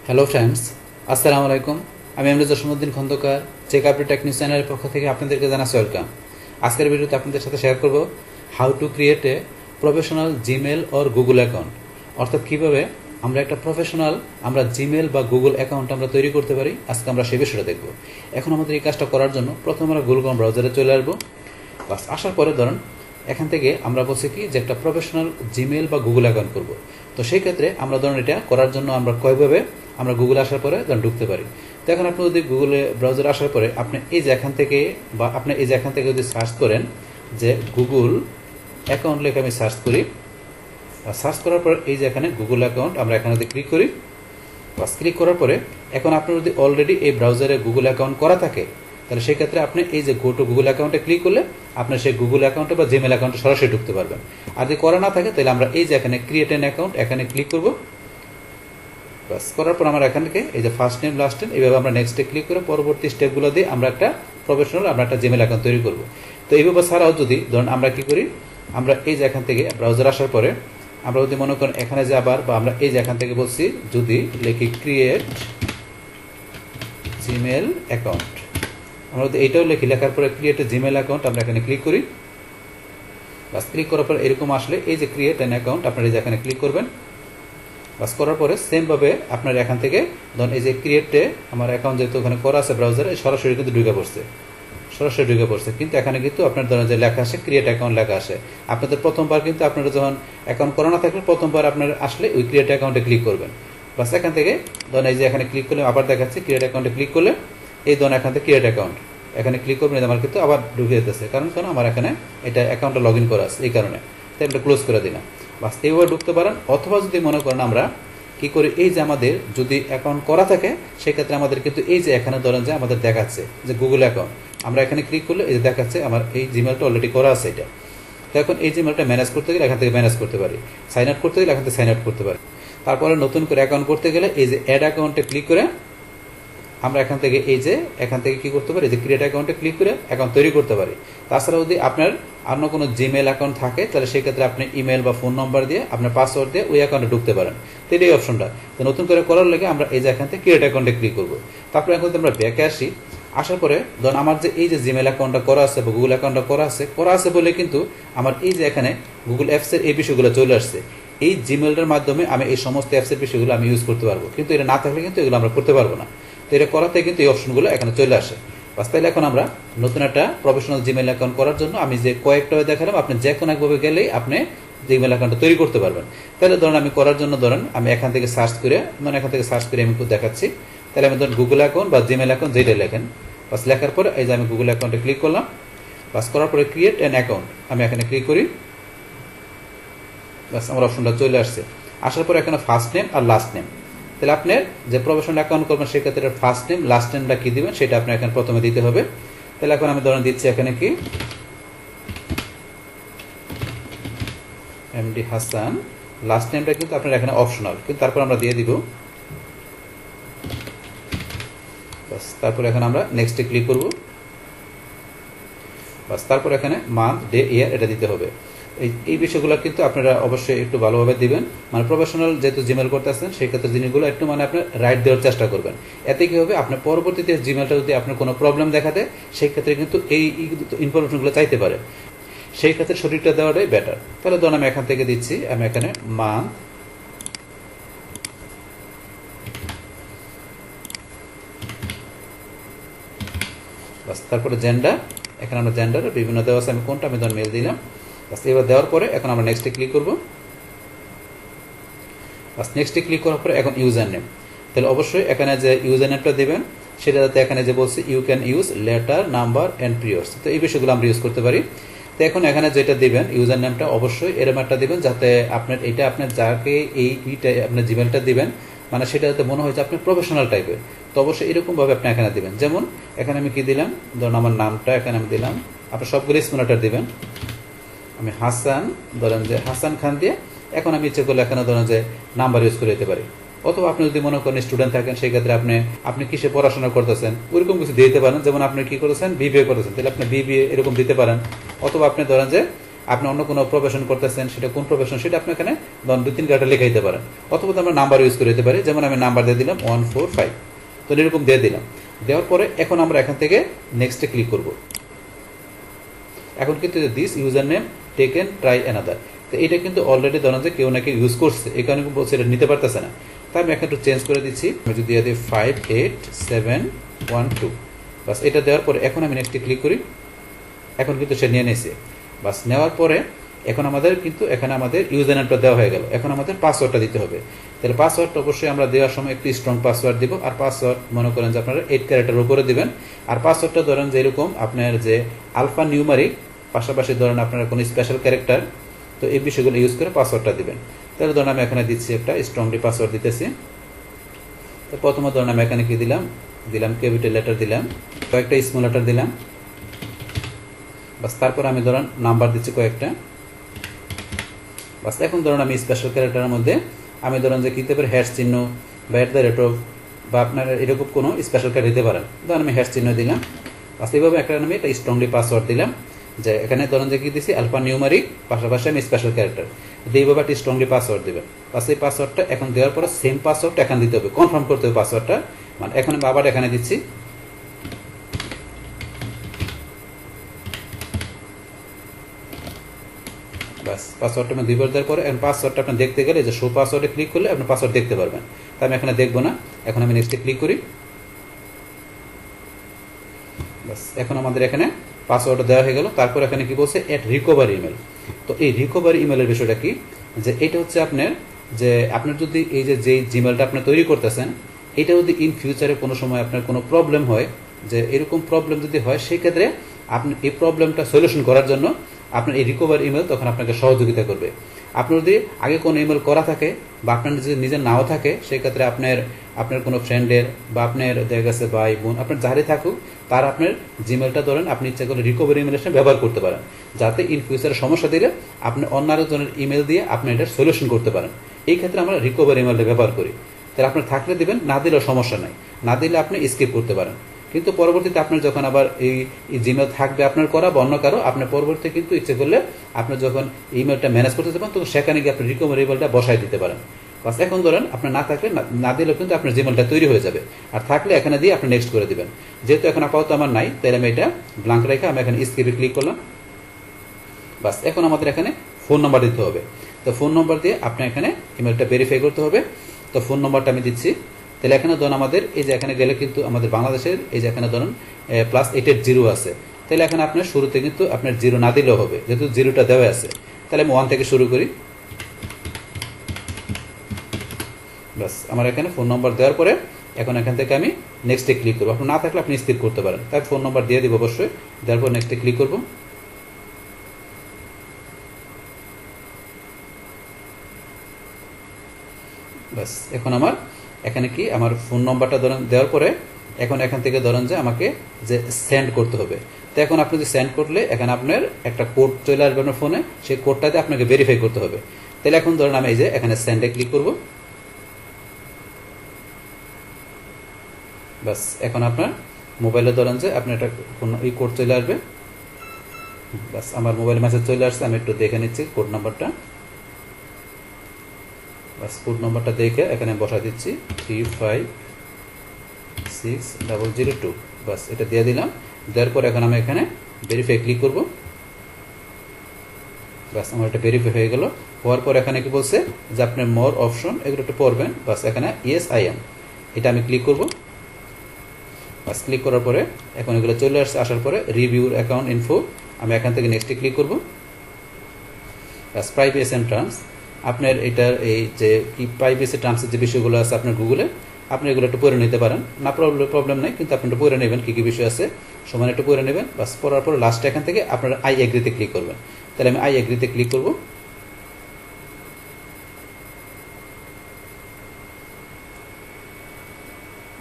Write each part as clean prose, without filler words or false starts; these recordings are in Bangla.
হ্যালো ফ্রেন্ডস, আসসালামু আলাইকুম। আমি এমডি জসীমউদ্দিন খন্দকার চেকআপের টেকনিক চ্যানেলের পক্ষ থেকে আপনাদেরকে জানাচ্ছি ওয়েলকাম। আজকের ভিডিওতে আপনাদের সাথে শেয়ার করব how to create a professional Gmail or Google account. অর্থাৎ কীভাবে আমরা একটা প্রফেশনাল জিমেল বা গুগল অ্যাকাউন্ট আমরা তৈরি করতে পারি। আজকে আমরা সেই বিষয়টা দেখব। এখন আমাদের এই কাজটা করার জন্য প্রথমে আমরা গুগল ক্রোম ব্রাউজারে চলে আসবো। বাস আসার পরে ধরেন এখান থেকে আমরা বলছি কি যে একটা প্রফেশনাল জিমেল বা গুগল অ্যাকাউন্ট করব। তো সেই ক্ষেত্রে আমরা ধরুন এটা করার জন্য আমরা কয়ভাবে আমরা গুগলে আসার পরে ধরুন ঢুকতে পারি। তো এখন আপনি যদি গুগলে ব্রাউজারে আসার পরে আপনি এই যে এখান থেকে যদি সার্চ করেন যে গুগল অ্যাকাউন্ট লেখে আমি সার্চ করি, সার্চ করার পর এই যে এখানে গুগল অ্যাকাউন্ট আমরা এখানে যদি ক্লিক করি, বাস ক্লিক করার পরে এখন আপনার যদি অলরেডি এই ব্রাউজারে গুগল অ্যাকাউন্ট করা থাকে তাহলে সেই ক্ষেত্রে আপনি এই যে গো টু গুগল অ্যাকাউন্টে ক্লিক করলে আপনার সেই গুগল অ্যাকাউন্টে বা জিমেল অ্যাকাউন্টে সরাসরি ঢুকতে পারবেন। আর যদি করা না থাকে তাহলে আমরা এই যে এখানে ক্রিয়েট অ্যান অ্যাকাউন্ট এখানে ক্লিক করব। বাস করার পর আমরা এখান থেকে এই যে ফার্স্ট নেম লাস্ট নেম এইভাবে আমরা নেক্সটে ক্লিক করে পরবর্তী স্টেপগুলো দিয়ে আমরা একটা প্রফেশনাল একটা জিমেল অ্যাকাউন্ট তৈরি করব। তো এইভাবে ছাড়াও যদি ধরুন আমরা কি করি, আমরা এই যে এখান থেকে ব্রাউজার আসার পরে আমরা যদি মনে করেন এখানে যে আবার বা আমরা এই যে এখান থেকে বলছি যদি লিখি ক্রিয়েট জিমেল অ্যাকাউন্ট, আমরা যদি এইটাও লিখি, লেখার পরে ক্রিয়েট জিমেল অ্যাকাউন্ট আমরা এখানে ক্লিক করি। বাস ক্লিক করার পর এরকম আসলে এই যে ক্রিয়েট অ্যান অ্যাকাউন্ট আপনারা এই যে এখানে ক্লিক করবেন। বাস করার পরে সেমভাবে আপনার এখান থেকে ধরুন এই যে ক্রিয়েটে আমার অ্যাকাউন্ট যেহেতু ওখানে করা আছে ব্রাউজারে সরাসরি কিন্তু ঢুকে পড়ছে, কিন্তু এখানে কিন্তু আপনার ধরেন যে লেখা আসে ক্রিয়েট অ্যাকাউন্ট লেখা আসে। আপনাদের প্রথমবার কিন্তু আপনারা যখন অ্যাকাউন্ট করা না থাকলে প্রথমবার আপনার আসলে ওই ক্রিয়েট অ্যাকাউন্টে ক্লিক করবেন। বাস এখান থেকে ধরেন এই যে এখানে ক্লিক করলে আবার দেখাচ্ছে ক্রিয়েট অ্যাকাউন্টে ক্লিক করলে এই ধরুন এখান থেকে ক্রিয়েট অ্যাকাউন্ট এখানে ক্লিক করবেন, আমার কিন্তু আবার ঢুকে যেতেছে কারণ আমার এখানে এটা অ্যাকাউন্টটা লগ ইন করা আছে এই কারণে, তাই আমরা ক্লোজ করে দিলাম। বাস এইভাবে ঢুকতে পারেন। অথবা যদি মনে করেন আমরা কি করি, এই যে আমাদের যদি অ্যাকাউন্ট করা থাকে সেক্ষেত্রে আমাদের কিন্তু এই যে এখানে ধরেন যে আমাদের দেখাচ্ছে যে গুগল অ্যাকাউন্ট, আমরা এখানে ক্লিক করলে এই যে দেখাচ্ছে আমার এই জিমেলটা অলরেডি করা আছে এটা। তো এখন এই জিমেলটা ম্যানেজ করতে গেলে এখান থেকে ম্যানেজ করতে পারি, সাইন আউট করতে গেলে এখান থেকে সাইন আউট করতে পারি। তারপরে নতুন করে অ্যাকাউন্ট করতে গেলে এই যে অ্যাড অ্যাকাউন্টে ক্লিক করে আমরা এখান থেকে কি করতে পারি, যে ক্রিয়েট অ্যাকাউন্টে ক্লিক করে অ্যাকাউন্ট তৈরি করতে পারি। তাছাড়া যদি আপনার অন্য কোনো জিমেল অ্যাকাউন্ট থাকে তাহলে সেক্ষেত্রে আপনি ইমেল বা ফোন নম্বর দিয়ে আপনার পাসওয়ার্ড দিয়ে ওই অ্যাকাউন্টে ঢুকতে পারেন। তো এই অপশনটা তো নতুন করে করার লেগে আমরা এই যে এখান থেকে ক্রিয়েট অ্যাকাউন্টে ক্লিক করবো। তারপরে এখন আমরা ব্যাকে আসি, আসার পরে ধরুন আমার যে এই যে জিমেল অ্যাকাউন্টটা করা আছে বা গুগল অ্যাকাউন্টটা করা আছে বলে কিন্তু আমার এই যে এখানে গুগল অ্যাপসের এই বিষয়গুলো চলে আসছে। এই জিমেলটার মাধ্যমে আমি এই সমস্ত অ্যাপসের বিষয়গুলো আমি ইউজ করতে পারবো, কিন্তু এটা না থাকলে কিন্তু এগুলো আমরা করতে পারবো না। তো এটা করাতে কিন্তু এই অপশনগুলো এখানে চলে আসে। বাস তাইলে এখন আমরা নতুন একটা প্রফেশনাল জিমেল অ্যাকাউন্ট করার জন্য আমি যে কয়েকটা দেখালাম আপনি যে কোনো একভাবে গেলেই আপনি জিমেল অ্যাকাউন্টটা তৈরি করতে পারবেন। তাহলে ধরেন আমি করার জন্য আমি এখান থেকে সার্চ করে আমি দেখাচ্ছি। তাহলে আমি ধরুন গুগল অ্যাকাউন্ট বা জিমেল অ্যাকাউন্ট যেটা লেখেন, বাস লেখার পরে এই যে আমি গুগল অ্যাকাউন্টে ক্লিক করলাম। বাস করার পরে ক্রিয়েট অ্যান অ্যাকাউন্ট আমি এখানে ক্লিক করি। বাস আমার অপশনটা চলে আসছে। আসার পরে এখানে ফার্স্ট নেম আর লাস্ট নেম, তাহলে আপনার যে প্রফেশনাল অ্যাকাউন্ট করবেন সেক্ষেত্রে ফার্স্ট নেম লাস্ট নেমটা কি দিবেন সেটা আপনার এখানে প্রথমে দিতে হবে। তাহলে এখন আমি ধরেন দিচ্ছি এখানে কি এমডি হাসান, লাস্ট নেমটা কিন্তু আপনার এখানে অপশনাল, কিন্তু তারপর আমরা দিয়ে দিব। বাস তারপর এখন আমরা নেক্সটে ক্লিক করব। বাস তারপর এখানে মান্থ ডে ইয়ার এটা দিতে হবে। এই বিষয়গুলো কিন্তু আপনারা অবশ্যই একটু ভালোভাবে দিবেন, প্রফেশনাল যেহেতু জিমেল করতেছেন সেই ক্ষেত্রে জিনিসগুলো একটু আপনার রাইট দেওয়ার চেষ্টা করবেন। এতে কি হবে, আপনার পরবর্তীতে জিমেলটা যদি আপনার কোনো প্রবলেম দেখাতে সেই ক্ষেত্রে কিন্তু এই ইনফরমেশনগুলো চাইতে পারে, সেই ক্ষেত্রে শরীরটা দেওয়াটাই বেটার। তাহলে ধরুন আমি এখান থেকে দিচ্ছি, আমি এখানে মান্থ বাস তারপরে জেন্ডার, এখানে আমরা জেন্ডার বিভিন্ন দেওয়া আছে, আমি কোনটা আমি ধরুন মেল দিলাম। এবার দেওয়ার পরে এখন আমরা নেক্সটে ক্লিক করব। বাস নেক্সটে ক্লিক করার পরে এখন ইউজার নেম, তাহলে অবশ্যই এখানে যে ইউজার নেমটা দেবেন সেটা যাতে এখানে যে বলছি you can use letter number and periods, তো এই বিষয়গুলো আমরা ইউজ করতে পারি। তো এখন এখানে যেটা দিবেন ইউজার নেমটা অবশ্যই এরকম একটা দিবেন যাতে আপনার যাকে এইটা আপনার জিমেলটা দিবেন সেটা যাতে মনে হয় যে আপনি প্রফেশনাল টাইপের। তো অবশ্যই এরকমভাবে আপনি এখানে দিবেন। যেমন এখানে আমি কি দিলাম, ধরুন আমার নামটা এখানে আমি দিলাম, আপনার সবগুলো স্মল লেটার দিবেন। আমি হাসান ধরেন যে হাসান খান দিয়ে এখন আমি ইচ্ছে করলে এখানে ধরেন যে নাম্বার ইউজ করে দিতে পারি। অথবা আপনি যদি মনে করেন স্টুডেন্ট থাকেন সেই ক্ষেত্রে আপনি কিসে পড়াশোনা করতেছেন ওইরকম কিছু দিতে পারেন। যেমন আপনি কি করেছেন বিবিএ করেছেন, তাহলে আপনি বিবিএ এরকম দিতে পারেন। অথবা আপনি ধরেন যে আপনি অন্য কোনো প্রফেশন করতেছেন, সেটা কোন প্রফেশন সেটা আপনি এখানে ধরুন 2-3 ক্যারেক্টার লিখে দিতে পারেন, অথবা আমরা নাম্বার ইউজ করে দিতে পারি। যেমন আমি নাম্বার দিয়ে দিলাম 145, তো এরকম দিয়ে দিলাম। দেওয়ার পরে এখন আমরা এখান থেকে নেক্সটে ক্লিক করব। এখন কিন্তু this user name taken try another, তো এটা কিন্তু অলরেডি ধরেন যে কেউ না কেউ ইউজ করছে, এই কারণে বলছে এটা নিতে পারতেছে না। তাই আমি এখন একটু চেঞ্জ করে দিচ্ছি, আমি যদি দিয়ে দিই 58712, বাস এটা দেওয়ার পরে এখন আমি নেক্সটে ক্লিক করি। এখন কিন্তু সে নিয়ে নিয়েছে। বাস নেওয়ার পরে এখন আমাদের কিন্তু এখানে আমাদের ইউজার নেমটা দেওয়া হয়ে গেল। এখন আমাদের পাসওয়ার্ডটা দিতে হবে। তাহলে পাসওয়ার্ডটা অবশ্যই আমরা দেওয়ার সময় একটু স্ট্রং পাসওয়ার্ড দিব। আর পাসওয়ার্ড মনে করেন যে আপনারা 8 ক্যারেক্টার উপরে দিবেন। আর পাসওয়ার্ডটা ধরেন যে এরকম আপনার যে আলফা নিউমারিক, পাশাপাশি ধরেন আপনার কোনো স্পেশাল ক্যারেক্টার, তো এই বিষয়গুলো ইউজ করে পাসওয়ার্ডটা দিবেন। তাহলে ধরেন আমি এখানে দিচ্ছি একটা স্ট্রংলি পাসওয়ার্ড দিতেছি। তো প্রথমে ধরেন আমি এখানে কি দিলাম, ক্যাপিটাল লেটার দিলাম, কয়েকটা স্মল লেটার দিলাম, বাস তারপর আমি ধরেন নাম্বার দিচ্ছি কয়েকটা। বাস এখন ধরুন আমি স্পেশাল ক্যারেক্টারের মধ্যে আমি ধরেন যে দিতে পারি হ্যাশ চিহ্ন বা @ বা আপনার এরকম কোনো স্পেশাল ক্যারেক্টার দিতে পারেন। ধরুন আমি হ্যাশ চিহ্ন দিলাম। বাস এইভাবে একটা আমি একটা স্ট্রংলি পাসওয়ার্ড দিলাম, যে এখানে ধরেন যে কি দিচ্ছি আলফা নিউমারিক, পাশাপাশি আমি স্পেশাল ক্যারেক্টার, এইভাবে একটা স্ট্রংলি পাসওয়ার্ড দেবেন। বাস এই পাসওয়ার্ডটা এখন দেওয়ার পরে সেম পাসওয়ার্ডটা এখানে দিতে হবে, কনফার্ম করতে হবে পাসওয়ার্ডটা। মানে এখন আমি আবার এখানে দিচ্ছি, বাস পাসওয়ার্ডটা আমি 2বার দেওয়ার পরে এখন পাসওয়ার্ডটা আপনি দেখতে গেলে যে শো পাসওয়ার্ডে ক্লিক করলে আপনি পাসওয়ার্ড দেখতে পারবেন। তাই আমি এখানে দেখবো না, এখন আমি নেক্সটে ক্লিক করি। বাস এখন আমাদের এখানে পাসওয়ার্ডটা দেওয়া হয়ে গেল। তারপর এখানে কি বলছে অ্যাট রিকভারি ইমেল। তো এই রিকভারি ইমেলের বিষয়টা কি, যে এটা হচ্ছে আপনার যদি এই যে জিমেলটা আপনি তৈরি করতেছেন, এটা যদি ইন ফিউচারে কোনো সময় আপনার কোনো প্রবলেম হয়, যে এরকম প্রবলেম যদি হয়, সেই ক্ষেত্রে আপনি এই প্রবলেমটা সলিউশন করার জন্য আপনার এই রিকভারি ইমেল তখন আপনাকে সহযোগিতা করবে। আপনার যদি আগে কোনো ইমেল করা থাকে বা আপনার যদি নিজের নাও থাকে, সেই ক্ষেত্রে আপনার কোনো ফ্রেন্ডের বা আপনার দেখা গেছে ভাই বোন, আপনার যারাই থাকুক, তার আপনার জিমেলটা ধরেন আপনি ইচ্ছা করে রিকভারি ইমেলের সাথে ব্যবহার করতে পারেন, যাতে ইন ফিউচারে সমস্যা দিলে আপনি অন্য আরেকজনের ইমেল দিয়ে আপনি এটার সলিউশন করতে পারেন। এই ক্ষেত্রে আমরা রিকভারি ইমেলটা ব্যবহার করি। তাহলে আপনার থাকলে দিবেন, না দিলেও সমস্যা নাই, না দিলে আপনি স্কিপ করতে পারেন। কিন্তু পরবর্তীতে আপনার যখন আবার এই জিমেল থাকবে আপনার করা বা অন্য কারো, আপনার পরবর্তীতে কিন্তু ইচ্ছে করলে আপনি যখন ইমেলটা ম্যানেজ করতে যাবেন, তখন সেখানে গিয়ে আপনি রিকভারি ইমেলটা বসাই দিতে পারেন। বাস এখন ধরেন আপনার না থাকলে, না দিলেও কিন্তু আপনার জিমেলটা তৈরি হয়ে যাবে। আর থাকলে এখানে দিয়ে আপনি নেক্সট করে দিবেন। যেহেতু এখন আপাতত আমার নাই, তাহলে আমি এটা ব্ল্যাঙ্ক রেখে আমি এখানে স্কিপে ক্লিক করলাম। বাস এখন আমাদের এখানে ফোন নাম্বার দিতে হবে। তো ফোন নাম্বার দিয়ে আপনি এখানে ইমেলটা ভেরিফাই করতে হবে। তো ফোন নাম্বারটা আমি দিচ্ছি। তাহলে এখানে ধরুন আমাদের এই যে এখানে গেলে কিন্তু আমাদের বাংলাদেশের এই যে এখানে ধরুন +8 0 আছে। তাহলে এখানে আপনার শুরুতে কিন্তু আপনার 0 না দিলেও হবে, যেহেতু 0টা দেওয়া আছে। তাহলে আমি 1 থেকে শুরু করি। বাস আমার এখানে ফোন নাম্বার দেওয়ার পরে এখন এখান থেকে আমি নেক্সটে ক্লিক করবো। আপনার না থাকলে আপনি স্কিপ করতে পারেন। তাই ফোন নাম্বার দিয়ে দিব অবশ্যই, দেওয়ার পর নেক্সটে ক্লিক করবো। বাস এখন আমার এখানে কি আমার ফোন নাম্বারটা ধরেন দেওয়ার পরে এখন এখান থেকে ধরেন যে আমাকে যে সেন্ড করতে হবে। তো এখন আপনি যে সেন্ড করলে এখানে আপনার একটা কোড চলে আসবে আপনার ফোনে, সেই কোডটাতে আপনাকে ভেরিফাই করতে হবে। তাহলে এখন ধরেন আমি এই যে এখানে সেন্ডে ক্লিক করব। বাস এখন আপনার মোবাইলে ধরেন যে আপনার একটা এই কোড চলে আসবে। বাস আমার মোবাইলে মেসেজ চলে আসছে, আমি একটু দেখে নিচ্ছি কোড নাম্বারটা। বাস কোড নাম্বারটা দেখে এখানে বসা দিচ্ছি 356002। বাস এটা দিয়ে দিলাম। দেওয়ার পর এখন আমি এখানে ভেরিফাই ক্লিক করব। বাস আমার এটা ভেরিফাই হয়ে গেল। হওয়ার পর এখানে কি বলছে যে আপনার মোর অপশন, এগুলো একটু পড়বেন। বাস এখানে ইয়েস আই এম, এটা আমি ক্লিক করব। বাস ক্লিক করার পরে এখন এগুলো চলে আসছে। আসার পরে রিভিউর অ্যাকাউন্ট ইনফো, আমি এখান থেকে নেক্সটে ক্লিক করব। বাস প্রাইভেসি অ্যান্ড টার্মস, আপনার এটার এই যে কি প্রাইভেসি টার্মসের যে বিষয়গুলো আছে আপনার গুগলে, আপনি এগুলো একটু পড়ে নিতে পারেন। না প্রবলেম নাই, কিন্তু আপনি একটু পড়ে নেবেন কী কী বিষয় আছে, সমান একটু পড়ে নেবেন। বাস পড়ার পরে লাস্টে এখান থেকে আপনার আই এগ্রিতে ক্লিক করবেন। তাহলে আমি আই এগ্রিতে ক্লিক করব।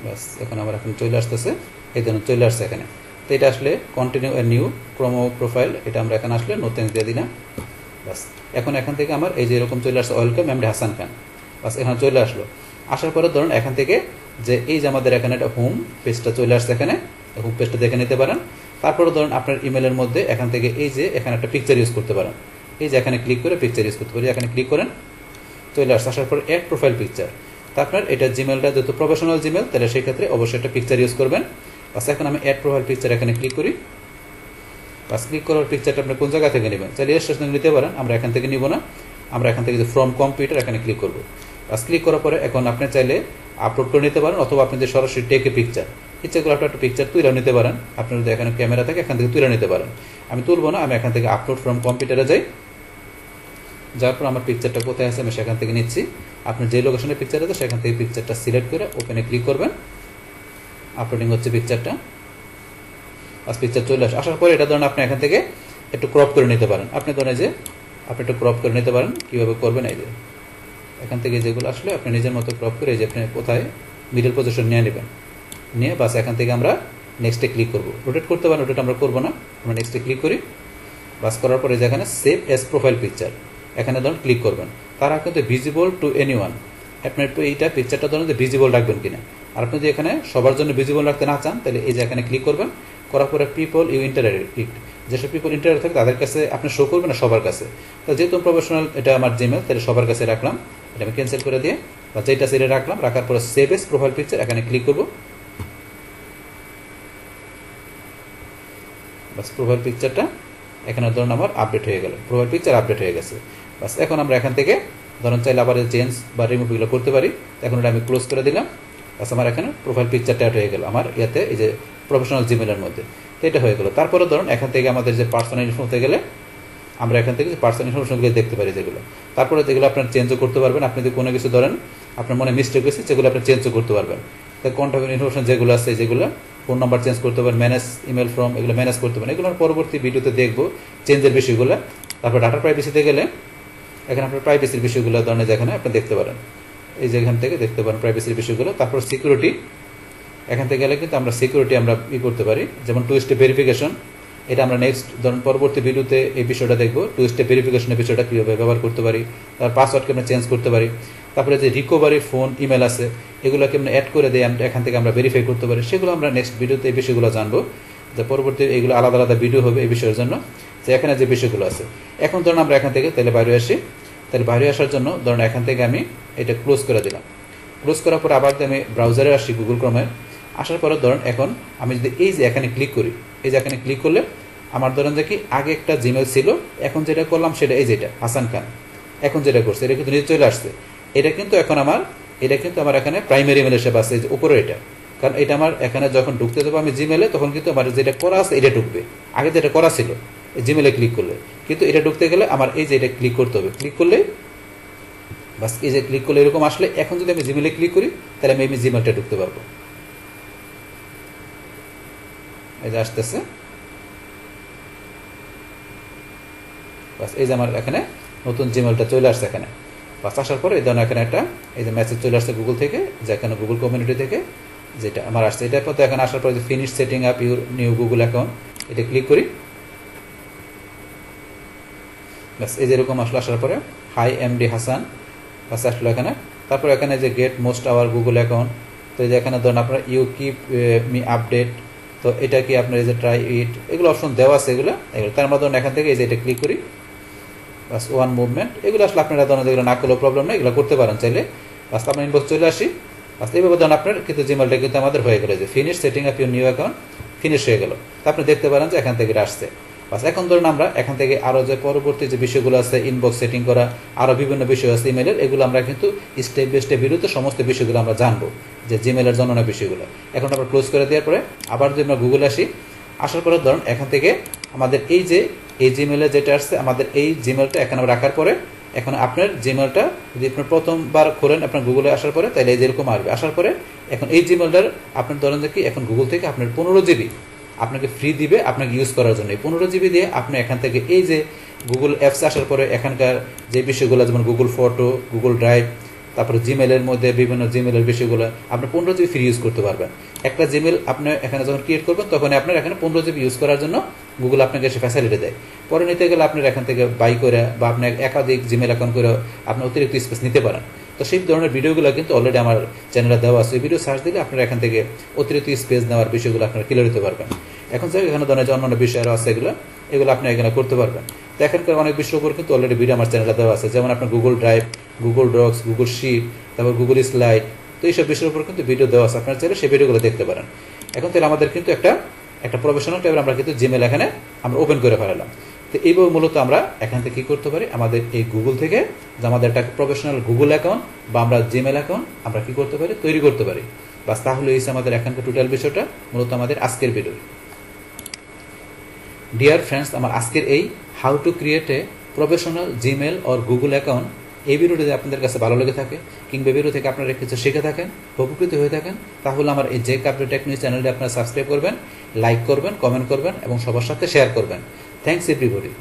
বাস এখন আমার এখন চলে আসতেছে, এই ধরনের চলে আসছে এখানে। তো এটা আসলে continue a new promo profile, এটা আমরা এখানে আসলে নতুন দিয়ে দিলাম। বাস এখন এখান থেকে আমার এই যে এরকম চলে আসছে ওয়েলকাম এমডি হাসান খান। বাস এখানে চলে আসলো। আসার পরে ধরুন এখান থেকে যে এই যে আমাদের এখানে একটা হোম পেজটা চলে আসছে, এখানে হোম পেজটা দেখে নিতে পারেন। তারপরে ধরুন আপনার ইমেলের মধ্যে এখান থেকে এই যে এখানে একটা পিকচার ইউজ করতে পারেন। এই যে এখানে ক্লিক করে পিকচার ইউজ করতে পারি। এখানে ক্লিক করেন, চলে আসছে। আসার পর অ্যাড প্রোফাইল পিকচার। তো আপনার এটা জিমেলটা যেহেতু প্রফেশনাল জিমেল, তাহলে সেই ক্ষেত্রে অবশ্যই একটা পিকচার ইউজ করবেন। বাস এখন আমি অ্যাড প্রোফাইল পিকচার এখানে ক্লিক করি। বাস ক্লিক করার পিকচারটা আপনি কোন জায়গা থেকে নেবেন, চাইলে স্টেশন নিতে পারেন, আমরা এখান থেকে নিব না। আমরা এখান থেকে যে ফ্রম কম্পিউটার এখানে ক্লিক করব। বাস ক্লিক করার পরে এখন আপনি চাইলে আপলোড করে নিতে পারেন, অথবা আপনি যে সরাসরি টেকে পিকচার, ইচ্ছে করে আপনি একটা পিকচার তুলে নিতে পারেন। আপনার যদি এখানে ক্যামেরা থাকে এখান থেকে তুলে নিতে পারেন। আমি তুলব না, আমি এখান থেকে আপলোড ফ্রম কম্পিউটারে যাই। যাওয়ার পর আমার পিকচারটা কোথায় আছে আমি সেখান থেকে নিচ্ছি। আপনি যে লোকেশনে পিকচার আছে সেখান থেকে পিকচারটা সিলেক্ট করে ওপেনে ক্লিক করবেন। আপলোডিং হচ্ছে পিকচারটা। বাস পিকচার চলে আসার পরে এটা ধরেন আপনি এখান থেকে একটু ক্রপ করে নিতে পারেন। আপনি ধরেন যে আপনি একটু ক্রপ করে নিতে পারেন। কীভাবে করবেন, এই যে এখান থেকে যেগুলো আসলে আপনি নিজের মতো ক্রপ করে, যে আপনি কোথায় মিডল পজিশন নিয়ে নেবেন, নিয়ে বাস এখান থেকে আমরা নেক্সটে ক্লিক করব। রোটেট করতে পারেন, রোটেট আমরা করবো না, আমরা নেক্সটে ক্লিক করি। বাস করার পরে যেখানে সেভ এস প্রোফাইল পিকচার এখানে ধরুন ক্লিক করবেন। তারা কিন্তু ভিজিবল টু এনিওয়ান, আপনি একটু এইটা পিকচারটা ধরুন যে ভিজিবল রাখবেন কিনা। আর আপনি যদি এখানে সবার জন্য ভিজিবল রাখতে না চান, তাহলে এই যে এখানে ক্লিক করবেন। করার পরে পিপল ইউ ইন্টারেক্ট, যেসব পিপল ইন্টারেক্ট থাকে তাদের কাছে আপনি শো করবেন না, সবার কাছে। তো যেহেতু প্রফেশনাল এটা আমার জিমেল, তাহলে সবার কাছে রাখলাম। এটা আমি ক্যান্সেল করে দিয়ে বা যেটা সেটা রাখলাম, রাখার পরে সেভ এস প্রোফাইল পিকচার এখানে ক্লিক করব। বাস প্রোফাইল পিকচারটা এখানে ধরুন আমার আপডেট হয়ে গেল, প্রোফাইল পিকচার আপডেট হয়ে গেছে। বাস এখন আমরা এখান থেকে ধরুন চাইলে আবার চেঞ্জ বা রিমুভ এগুলো করতে পারি। এখন এটা আমি ক্লোজ করে দিলাম। বাস আমার এখানে প্রোফাইল পিকচারটা অ্যাড হয়ে গেল আমার ইয়াতে, এই যে প্রফেশনাল জিমেলের মধ্যে। তো এটা হয়ে গেল। তারপরে ধরুন এখান থেকে আমাদের যে পার্সোনাল ইনফো হতে গেলে আমরা এখান থেকে পার্সোনাল ইনফরমেশনগুলো দেখতে পারি যেগুলো। তারপরে যেগুলো আপনার চেঞ্জও করতে পারবেন। আপনি যদি কোনো কিছু ধরেন আপনার মনে মিস্টেক হয়েছে, যেগুলো আপনি চেঞ্জও করতে পারবেন। তো কন্ট্যাক্ট ইনফরমেশন যেগুলো আছে, যেগুলো ফোন নাম্বার চেঞ্জ করতে পারবেন, ম্যানেজ ইমেল ফ্রম, এগুলো ম্যানেজ করতে পারেন। এগুলোর পরবর্তী ভিডিওতে দেখবো চেঞ্জের বিষয়গুলো। তারপর ডাটা প্রাইভেসিতে গেলে এখানে আপনার প্রাইভেসির বিষয়গুলো ধরনের যেখানে আপনি দেখতে পারেন, এই যে এখান থেকে দেখতে পারেন প্রাইভেসির বিষয়গুলো। তারপর সিকিউরিটি, এখান থেকে গেলে কিন্তু আমরা সিকিউরিটি আমরা করতে পারি, যেমন টু স্টেপ ভেরিফিকেশন। এটা আমরা নেক্সট ধরুন পরবর্তী ভিডিওতে এই বিষয়টা দেখবো, টু স্টেপ ভেরিফিকেশনের বিষয়টা কীভাবে ব্যবহার করতে পারি। তার পাসওয়ার্ডকে আমরা চেঞ্জ করতে পারি। তারপরে যে রিকভারি ফোন ইমেল আছে, এগুলোকে আমরা অ্যাড করে দিয়ে এখান থেকে আমরা ভেরিফাই করতে পারি। সেগুলো আমরা নেক্সট ভিডিওতে এই বিষয়গুলো জানবো, যে পরবর্তী এইগুলো আলাদা আলাদা ভিডিও হবে এই বিষয়ের জন্য, যে এখানে যে বিষয়গুলো আছে। এখন ধরুন আমরা এখান থেকে তাহলে বাইরে আসি। তাহলে বাইরে আসার জন্য ধরুন এখান থেকে আমি এটা ক্লোজ করে দিলাম। ক্লোজ করার পর আবার আমি ব্রাউজারে আসি, গুগল ক্রোমে। আসার পরে ধরুন এখন আমি যদি এই যে এখানে ক্লিক করি, এই যে এখানে ক্লিক করলে আমার ধরেন যে কি আগে একটা জিমেল ছিল, এখন যেটা করলাম সেটা এই যেটা হাসান খান, এখন যেটা করছে এটা কিন্তু নিচে চলে আসছে। এটা কিন্তু এখন আমার এখানে প্রাইমারি ইমেল হিসেবে আছে, এই যে উপরে এটা। কারণ এটা আমার এখানে যখন ঢুকতে দেবো আমি জিমেলে, তখন কিন্তু আমার যেটা করা আছে এটা ঢুকবে। আগে যেটা করা ছিল জিমেলে ক্লিক করলে, কিন্তু এটা ঢুকতে গেলে আমার এই যে এটা ক্লিক করতে হবে। ক্লিক করলে বাস এই যে ক্লিক করলে এরকম আসলে, এখন যদি আমি জিমেলে ক্লিক করি তাহলে আমি জিমেলটা ঢুকতে পারবো। এই যে আসতেছে, বাস এই যে আমার এখানে নতুন জিমেলটা চলে আসছে এখানে। বাস আসার পরে এই ধরনের এখানে একটা এই যে মেসেজ চলে আসছে গুগল থেকে, যে এখানে গুগল কমিউনিটি থেকে যেটা আমার আসছে। এটার পর এখানে আসার পরে যে finish setting up your new Google account, এটা ক্লিক করি। বাস এই যেরকম আসলে আসার পরে হাই এমডি হাসান, বাস আসলো এখানে। তারপর এখানে যে get most our Google account, তো এই যে এখানে ধরুন আপনার ইউ কিপ মি আপডেট, তো এটা কি আপনার এই যে ট্রাই ইট, এগুলো অপশন দেওয়া আছে এগুলো। তার আমরা ধরুন এখান থেকে এই যে এটা ক্লিক করি। বাস ওয়ান মুভমেন্ট, এগুলো আসলে আপনারা ধরুন যেগুলো না করলেও প্রবলেম নেই, এগুলো করতে পারেন চাইলে। বাস আপনার ইনবক্স চলে আসি। বাস এইভাবে ধরুন আপনার কিন্তু জিমেলটা কিন্তু আমাদের হয়ে গেল, যে finish setting up your new account finish হয়ে গেল। তো আপনি দেখতে পারেন যে এখান থেকে এটা আসছে। বাস এখন ধরুন আমরা এখান থেকে আরও যে পরবর্তী যে বিষয়গুলো আছে, ইনবক্স সেটিং করা, আরও বিভিন্ন বিষয় আছে ইমেলের, এগুলো আমরা কিন্তু স্টেপ বাই স্টেপ ভিডিওতে সমস্ত বিষয়গুলো আমরা জানবো, যে জিমেলের জন্য বিষয়গুলো। এখন আমরা ক্লোজ করে দেওয়ার পরে আবার যদি আমরা গুগলে আসি, আসার পরে ধরুন এখান থেকে আমাদের এই যে এই জিমেলে যেটা আসছে, আমাদের এই জিমেলটা এখানে রাখার পরে এখন আপনার জিমেলটা যদি আপনার প্রথমবার খোলেন আপনার গুগলে আসার পরে, তাহলে এই যেরকম আসবে। আসার পরে এখন এই জিমেলটার আপনার ধরেন যে কি এখন গুগল থেকে আপনার 15 জিবি আপনাকে ফ্রি দিবে আপনাকে ইউজ করার জন্য। এই 15 জিবি দিয়ে আপনি এখান থেকে এই যে গুগল অ্যাপস আসার পরে এখানকার যে বিষয়গুলো, যেমন গুগল ফটো, গুগল ড্রাইভ, তারপরে জিমেলের মধ্যে বিভিন্ন জিমেলের বিষয়গুলো আপনি 15 জিবি ফ্রি ইউজ করতে পারবেন। একটা জিমেল আপনি এখানে যখন ক্রিয়েট করবেন তখন আপনার এখানে 15 জিবি ইউজ করার জন্য গুগল আপনাকে সে ফ্যাসিলিটি দেয়। পরে নিতে গেলে আপনার এখান থেকে বাই করে বা আপনার একাধিক জিমেল অ্যাকাউন্ট করে আপনি অতিরিক্ত স্পেস নিতে পারেন। তো সেই ধরনের ভিডিওগুলো কিন্তু অলরেডি আমার চ্যানেলে দেওয়া আছে। ভিডিও সার্চ দিলে আপনারা এখান থেকে অতিরিক্ত স্পেস নেওয়ার বিষয়গুলো আপনারা ক্লিয়ার হতে পারবেন। এখন স্যার এখানে ধরনের যে অন্যান্য বিষয় আরও আছে, এগুলো এগুলো আপনি এখানে করতে পারবেন। তো এখানকার অনেক বিষয়ের উপর কিন্তু অলরেডি ভিডিও আমার চ্যানেলে দেওয়া আছে, যেমন আপনার Google Drive, Google Docs, Google Sheet, তারপর গুগল স্লাইড। তো এইসব বিষয়ের উপর কিন্তু ভিডিও দেওয়া আছে, আপনারা চাইলে সেই ভিডিওগুলো দেখতে পারেন। এখন তাহলে আমাদের কিন্তু একটা প্রফেশনাল ট্যাব আমরা কিন্তু জিমেল এখানে আমরা ওপেন করে ফেলালাম। তো এইভাবে মূলত আমরা এখান থেকে কী করতে পারি, আমাদের এই গুগল থেকে যে আমাদের একটা প্রফেশনাল গুগল অ্যাকাউন্ট বা আমরা জিমেল অ্যাকাউন্ট আমরা কী করতে পারি, তৈরি করতে পারি। বাস তাহলে এই আমাদের এখানকার টোটাল বিষয়টা মূলত আমাদের আজকের ভিডিও। ডিয়ার ফ্রেন্ডস, আমার আজকের এই how to create a professional Gmail or Google account এই ভিডিওটি যদি আপনাদের কাছে ভালো লেগে থাকে কিংবা ভিডিও থেকে আপনারা কিছু শিখে থাকেন, উপকৃত হয়ে থাকেন, তাহলে আমার এই যে ক্রিয়েট টেকনিক চ্যানেলটি আপনারা সাবস্ক্রাইব করবেন, লাইক করবেন, কমেন্ট করবেন এবং সবার সাথে শেয়ার করবেন। Thanks everybody.